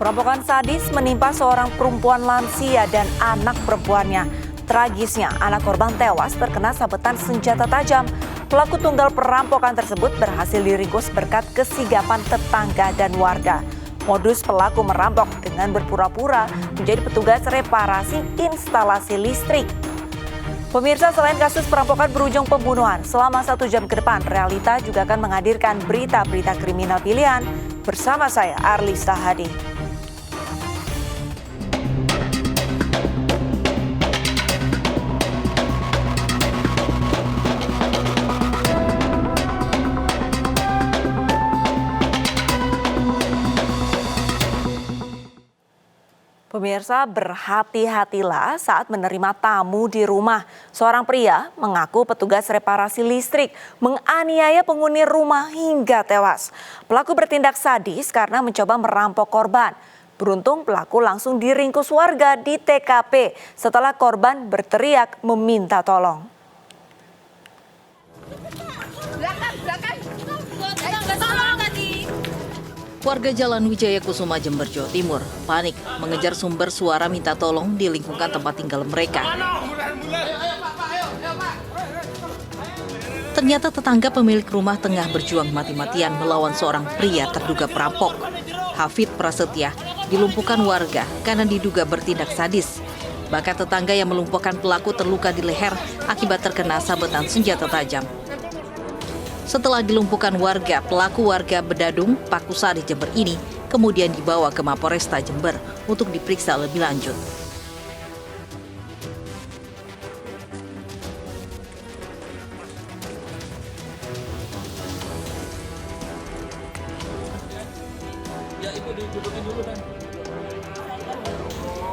Perampokan sadis menimpa seorang perempuan lansia dan anak perempuannya. Tragisnya, anak korban tewas terkena sabetan senjata tajam. Pelaku tunggal perampokan tersebut berhasil diringkus berkat kesigapan tetangga dan warga. Modus pelaku merampok dengan berpura-pura menjadi petugas reparasi instalasi listrik. Pemirsa, selain kasus perampokan berujung pembunuhan, selama 1 jam ke depan, Realita juga akan menghadirkan berita-berita kriminal pilihan bersama saya, Arlista Hadi. Pemirsa, berhati-hatilah saat menerima tamu di rumah. Seorang pria mengaku petugas reparasi listrik menganiaya penghuni rumah hingga tewas. Pelaku bertindak sadis karena mencoba merampok korban. Beruntung pelaku langsung diringkus warga di TKP setelah korban berteriak meminta tolong. Warga Jalan Wijaya Kusuma, Jember, Jawa Timur, panik mengejar sumber suara minta tolong di lingkungan tempat tinggal mereka. Ternyata tetangga pemilik rumah tengah berjuang mati-matian melawan seorang pria terduga perampok. Hafid Prasetya dilumpuhkan warga karena diduga bertindak sadis. Bahkan tetangga yang melumpuhkan pelaku terluka di leher akibat terkena sabetan senjata tajam. Setelah dilumpuhkan warga, pelaku warga Bedadung, Pakusari, Jember ini kemudian dibawa ke Mapolresta Jember untuk diperiksa lebih lanjut.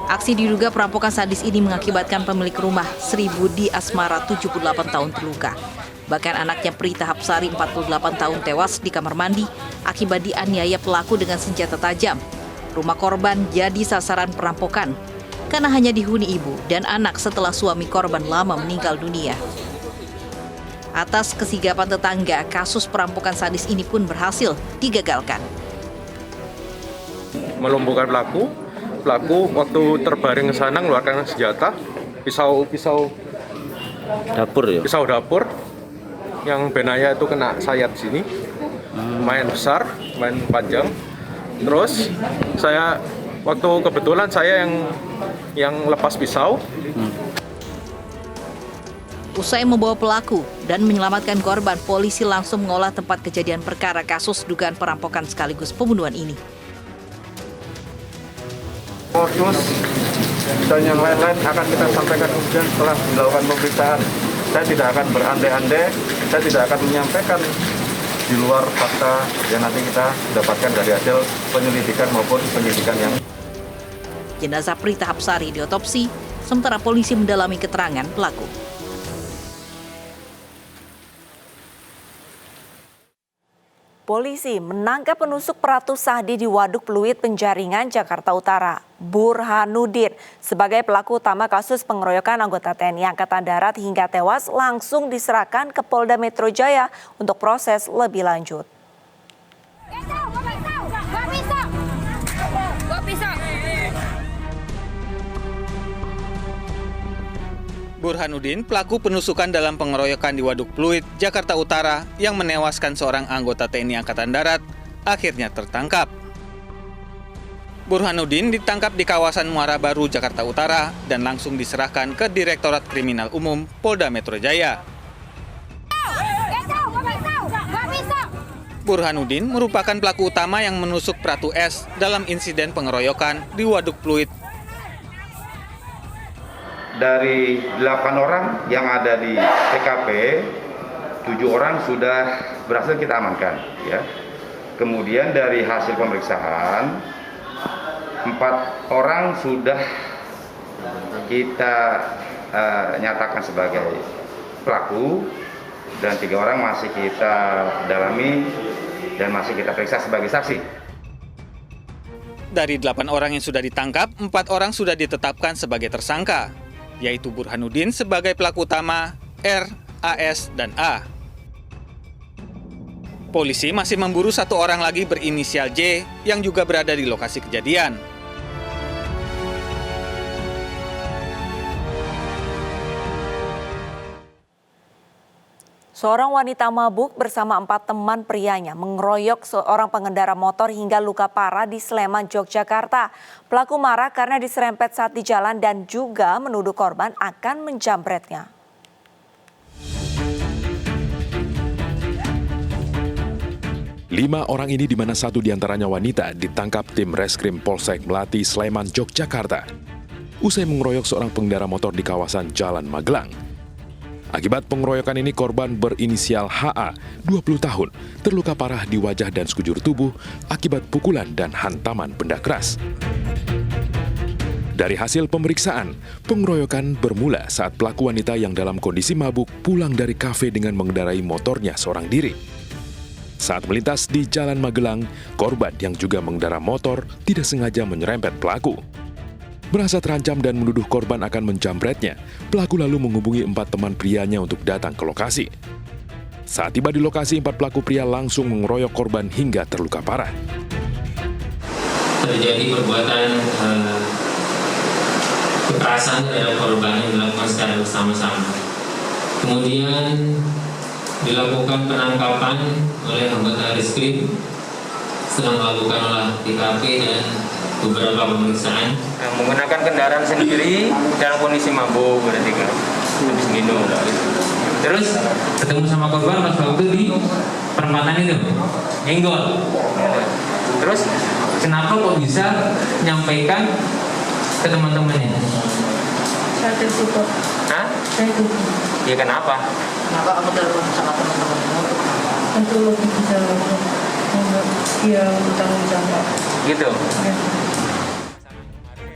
Aksi diduga perampokan sadis ini mengakibatkan pemilik rumah Sri Budi Asmara 78 tahun terluka. Bahkan anaknya Prita Hapsari 48 tahun tewas di kamar mandi akibat dianiaya pelaku dengan senjata tajam. Rumah korban jadi sasaran perampokan karena hanya dihuni ibu dan anak setelah suami korban lama meninggal dunia. Atas kesigapan tetangga, kasus perampokan sadis ini pun berhasil digagalkan. Melumpuhkan pelaku waktu terbaring ke sana mengeluarkan senjata, pisau dapur yang benaya itu kena sayap sini, lumayan besar, lumayan panjang. Terus saya waktu kebetulan saya yang lepas pisau. Usai membawa pelaku dan menyelamatkan korban, polisi langsung mengolah tempat kejadian perkara kasus dugaan perampokan sekaligus pembunuhan ini. Modus dan yang lain-lain akan kita sampaikan kemudian setelah dilakukan pemeriksaan. Saya tidak akan berandai-andai, saya tidak akan menyampaikan di luar fakta yang nanti kita dapatkan dari hasil penyelidikan maupun penyidikan yang. Jenazah Prita Hapsari diotopsi, sementara polisi mendalami keterangan pelaku. Polisi menangkap penusuk Pratu Sahdi di Waduk Pluit, Penjaringan, Jakarta Utara. Burhanuddin sebagai pelaku utama kasus pengeroyokan anggota TNI Angkatan Darat hingga tewas langsung diserahkan ke Polda Metro Jaya untuk proses lebih lanjut. Burhanuddin, pelaku penusukan dalam pengeroyokan di Waduk Pluit, Jakarta Utara yang menewaskan seorang anggota TNI Angkatan Darat, akhirnya tertangkap. Burhanuddin ditangkap di kawasan Muara Baru, Jakarta Utara dan langsung diserahkan ke Direktorat Kriminal Umum Polda Metro Jaya. Burhanuddin merupakan pelaku utama yang menusuk Pratu S dalam insiden pengeroyokan di Waduk Pluit. Dari 8 orang yang ada di TKP, 7 orang sudah berhasil kita amankan. Ya. Kemudian dari hasil pemeriksaan, 4 orang sudah kita nyatakan sebagai pelaku dan 3 orang masih kita dalami dan masih kita periksa sebagai saksi. Dari 8 orang yang sudah ditangkap, 4 orang sudah ditetapkan sebagai tersangka, yaitu Burhanuddin sebagai pelaku utama, R, AS, dan A. Polisi masih memburu satu orang lagi berinisial J yang juga berada di lokasi kejadian. Seorang wanita mabuk bersama 4 teman prianya mengeroyok seorang pengendara motor hingga luka parah di Sleman, Yogyakarta. Pelaku marah karena diserempet saat di jalan dan juga menuduh korban akan menjamretnya. Lima orang ini, di mana satu diantaranya wanita, ditangkap tim Reskrim Polsek Melati, Sleman, Yogyakarta. Usai mengeroyok seorang pengendara motor di kawasan Jalan Magelang. Akibat pengeroyokan ini, korban berinisial HA, 20 tahun, terluka parah di wajah dan sekujur tubuh akibat pukulan dan hantaman benda keras. Dari hasil pemeriksaan, pengeroyokan bermula saat pelaku wanita yang dalam kondisi mabuk pulang dari kafe dengan mengendarai motornya seorang diri. Saat melintas di Jalan Magelang, korban yang juga mengendara motor tidak sengaja menyerempet pelaku. Merasa terancam dan menuduh korban akan menjamretnya, pelaku lalu menghubungi 4 teman prianya untuk datang ke lokasi. Saat tiba di lokasi, 4 pelaku pria langsung mengeroyok korban hingga terluka parah. Terjadi perbuatan kekerasan terhadap korban yang dilakukan secara bersama-sama. Kemudian dilakukan penangkapan oleh anggota Reskrim setelah melakukan olah TKP dan beberapa pemeriksaan. Menggunakan kendaraan sendiri dalam kondisi mabuk, berarti kan habis minum. Terus ketemu sama korban pas waktu di perempatan itu, nyenggol. Terus Kenapa kok bisa menyampaikan ke teman-temannya? Saya tertutup. hah? Saya tutup. Ya kenapa? Kenapa kamu telepon sama teman-temanmu? Untuk lebih bisa dia bertanggung jawab. Gitu. Ya.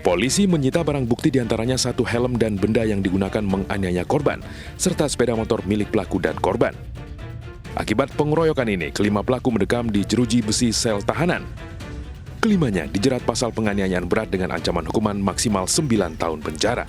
Polisi menyita barang bukti diantaranya 1 helm dan benda yang digunakan menganiaya korban, serta sepeda motor milik pelaku dan korban. Akibat pengeroyokan ini, kelima pelaku mendekam di jeruji besi sel tahanan. Kelimanya dijerat pasal penganiayaan berat dengan ancaman hukuman maksimal 9 tahun penjara.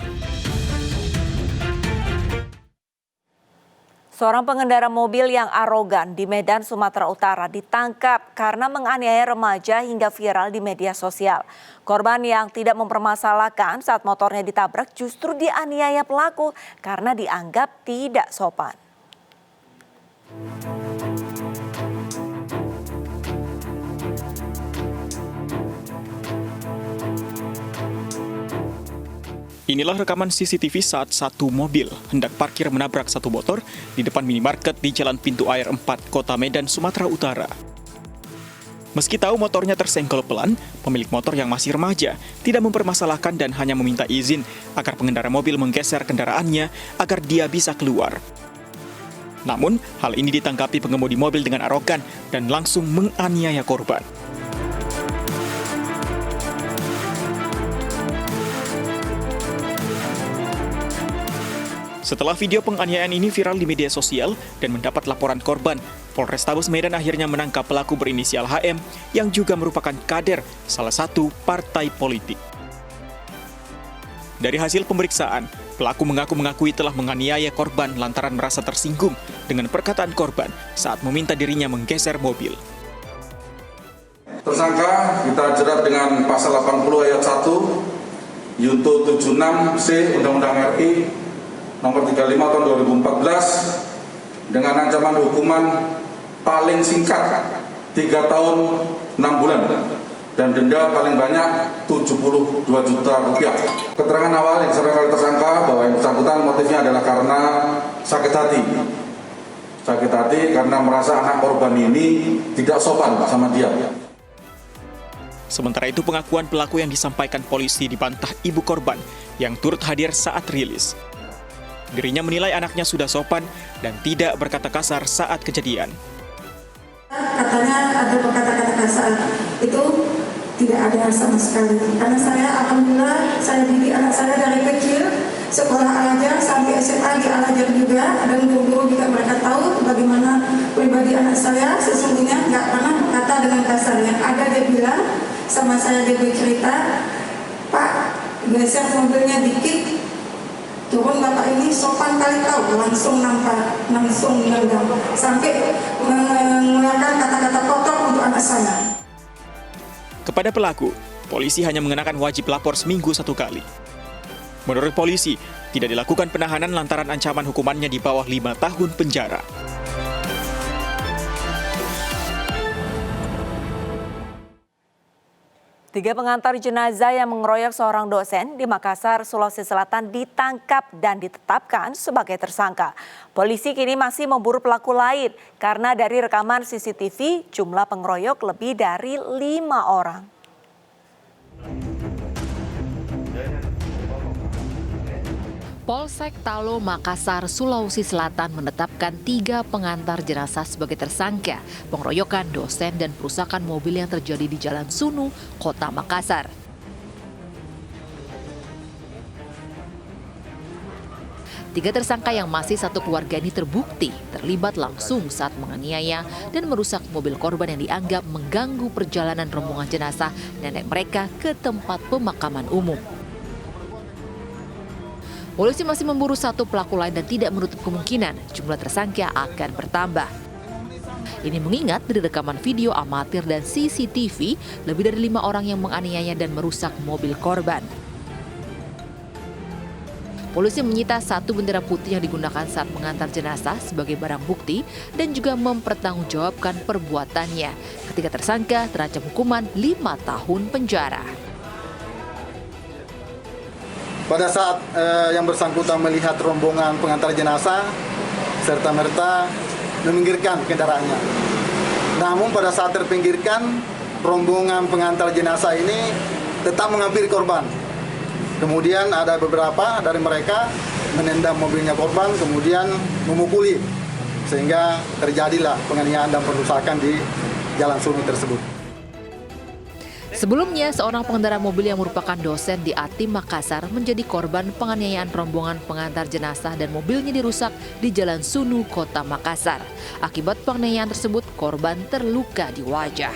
Seorang pengendara mobil yang arogan di Medan, Sumatera Utara ditangkap karena menganiaya remaja hingga viral di media sosial. Korban yang tidak mempermasalahkan saat motornya ditabrak justru dianiaya pelaku karena dianggap tidak sopan. Inilah rekaman CCTV saat satu mobil hendak parkir menabrak satu motor di depan minimarket di Jalan Pintu Air 4, Kota Medan, Sumatera Utara. Meski tahu motornya tersenggol pelan, pemilik motor yang masih remaja tidak mempermasalahkan dan hanya meminta izin agar pengendara mobil menggeser kendaraannya agar dia bisa keluar. Namun, hal ini ditanggapi pengemudi mobil dengan arogan dan langsung menganiaya korban. Setelah video penganiayaan ini viral di media sosial dan mendapat laporan korban, Polrestabes Medan akhirnya menangkap pelaku berinisial HM yang juga merupakan kader salah satu partai politik. Dari hasil pemeriksaan, pelaku mengakui telah menganiaya korban lantaran merasa tersinggung dengan perkataan korban saat meminta dirinya menggeser mobil. Tersangka kita jerat dengan pasal 80 ayat 1 Yunto 76C Undang-Undang RI Nomor 35 tahun 2014 dengan ancaman hukuman paling singkat 3 tahun 6 bulan dan denda paling banyak 72 juta rupiah. Keterangan awal yang disampaikan oleh tersangka bahwa yang bersangkutan motifnya adalah karena sakit hati. Sakit hati karena merasa anak korban ini tidak sopan sama dia. Sementara itu pengakuan pelaku yang disampaikan polisi dibantah ibu korban yang turut hadir saat rilis. Dirinya menilai anaknya sudah sopan dan tidak berkata kasar saat kejadian. Katanya ada kata-kata kasar, itu tidak ada sama sekali. Karena saya, alhamdulillah, saya didik anak saya dari kecil, sekolah Al-Azhar sampai SMA di Al-Azhar juga, dan guru-guru juga mereka tahu bagaimana pribadi anak saya sesungguhnya nggak pernah berkata dengan kasar. Yang ada dia bilang sama saya, dia bercerita, Pak, geser mobilnya dikit, Turun bapak ini sopan kali tahu, langsung nampak, langsung nendang, sampai mengeluarkan kata-kata kotor untuk anak saya. Kepada pelaku, polisi hanya mengenakan wajib lapor seminggu 1 kali. Menurut polisi, tidak dilakukan penahanan lantaran ancaman hukumannya di bawah 5 tahun penjara. Tiga pengantar jenazah yang mengeroyok seorang dosen di Makassar, Sulawesi Selatan ditangkap dan ditetapkan sebagai tersangka. Polisi kini masih memburu pelaku lain karena dari rekaman CCTV jumlah pengeroyok lebih dari 5 orang. Polsek Talo, Makassar, Sulawesi Selatan menetapkan 3 pengantar jenazah sebagai tersangka pengeroyokan dosen dan perusakan mobil yang terjadi di Jalan Sunu, Kota Makassar. Tiga tersangka yang masih satu keluarga ini terbukti terlibat langsung saat menganiaya dan merusak mobil korban yang dianggap mengganggu perjalanan rombongan jenazah nenek mereka ke tempat pemakaman umum. Polisi masih memburu 1 pelaku lain dan tidak menutup kemungkinan jumlah tersangka akan bertambah. Ini mengingat dari rekaman video amatir dan CCTV, lebih dari 5 orang yang menganiaya dan merusak mobil korban. Polisi menyita 1 bendera putih yang digunakan saat mengantar jenazah sebagai barang bukti dan juga mempertanggungjawabkan perbuatannya. Ketiga tersangka terancam hukuman 5 tahun penjara. Pada saat yang bersangkutan melihat rombongan pengantar jenazah, serta-merta meminggirkan kendaraannya. Namun pada saat terpinggirkan, rombongan pengantar jenazah ini tetap menghampiri korban. Kemudian ada beberapa dari mereka menendang mobilnya korban, kemudian memukuli. Sehingga terjadilah penganiayaan dan perusakan di Jalan Sunu tersebut. Sebelumnya, seorang pengendara mobil yang merupakan dosen di Atim, Makassar menjadi korban penganiayaan rombongan pengantar jenazah dan mobilnya dirusak di Jalan Sunu, Kota Makassar. Akibat penganiayaan tersebut, korban terluka di wajah.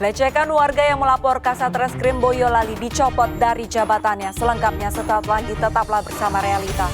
Lecehkan warga yang melapor Kasat Reskrim Boyolali dicopot dari jabatannya. Selengkapnya sesaat lagi, tetaplah bersama Realita.